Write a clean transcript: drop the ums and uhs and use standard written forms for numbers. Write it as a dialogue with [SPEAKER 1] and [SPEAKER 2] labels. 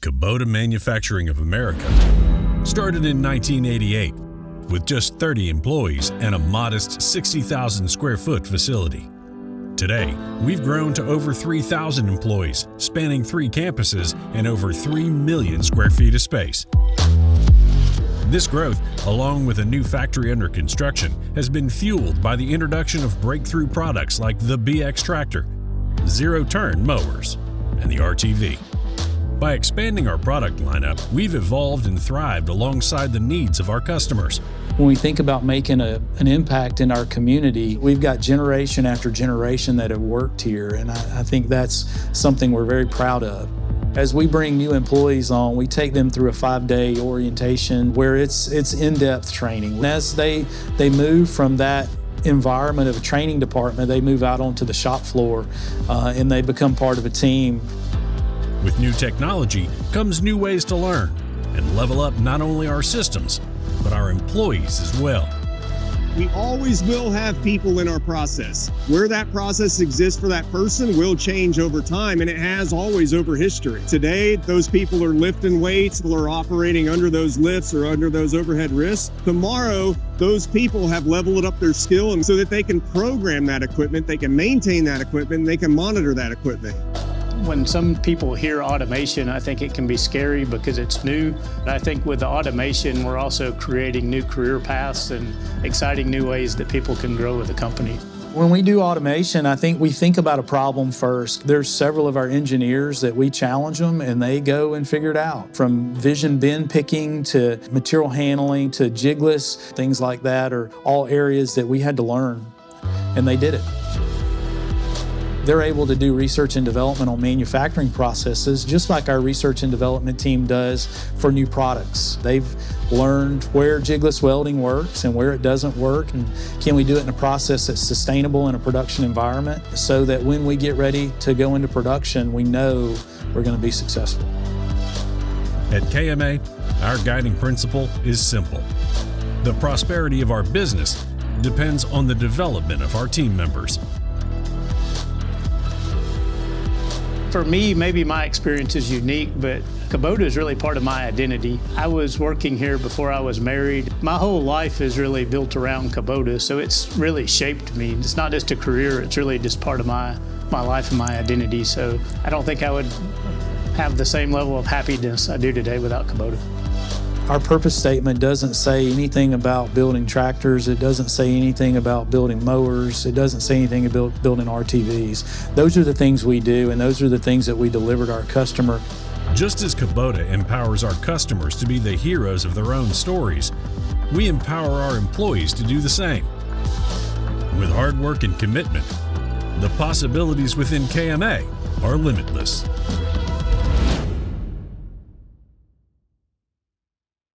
[SPEAKER 1] Kubota Manufacturing of America started in 1988 with just 30 employees and a modest 60,000 square foot facility. Today, we've grown to over 3,000 employees, spanning 3 campuses and over 3 million square feet of space. This growth, along with a new factory under construction, has been fueled by the introduction of breakthrough products like the BX tractor, zero-turn mowers, and the RTV. By expanding our product lineup, we've evolved and thrived alongside the needs of our customers.
[SPEAKER 2] When we think about making an impact in our community, we've got generation after generation that have worked here, and I think that's something we're very proud of. As we bring new employees on, we take them through a 5-day orientation where it's in-depth training. And as they move from that environment of a training department, they move out onto the shop floor and they become part of a team.
[SPEAKER 1] With new technology comes new ways to learn and level up not only our systems, but our employees as well.
[SPEAKER 3] We always will have people in our process. Where that process exists for that person will change over time, and it has always over history. Today, those people are lifting weights, or operating under those lifts or under those overhead risks. Tomorrow, those people have leveled up their skill and so that they can program that equipment, they can maintain that equipment, and they can monitor that equipment.
[SPEAKER 4] When some people hear automation, I think it can be scary because it's new. And I think with the automation, we're also creating new career paths and exciting new ways that people can grow with the company.
[SPEAKER 2] When we do automation, I think we think about a problem first. There's several of our engineers that we challenge them and they go and figure it out. From vision bin picking to material handling to jigless, things like that are all areas that we had to learn, and they did it. They're able to do research and development on manufacturing processes, just like our research and development team does for new products. They've learned where jigless welding works and where it doesn't work, and can we do it in a process that's sustainable in a production environment so that when we get ready to go into production, we know we're going to be successful.
[SPEAKER 1] At KMA, our guiding principle is simple. The prosperity of our business depends on the development of our team members.
[SPEAKER 4] For me, maybe my experience is unique, but Kubota is really part of my identity. I was working here before I was married. My whole life is really built around Kubota, so it's really shaped me. It's not just a career, it's really just part of my life and my identity. So I don't think I would have the same level of happiness I do today without Kubota.
[SPEAKER 2] Our purpose statement doesn't say anything about building tractors. It doesn't say anything about building mowers. It doesn't say anything about building RTVs. Those are the things we do, and those are the things that we deliver to our customer.
[SPEAKER 1] Just as Kubota empowers our customers to be the heroes of their own stories, we empower our employees to do the same. With hard work and commitment, the possibilities within KMA are limitless.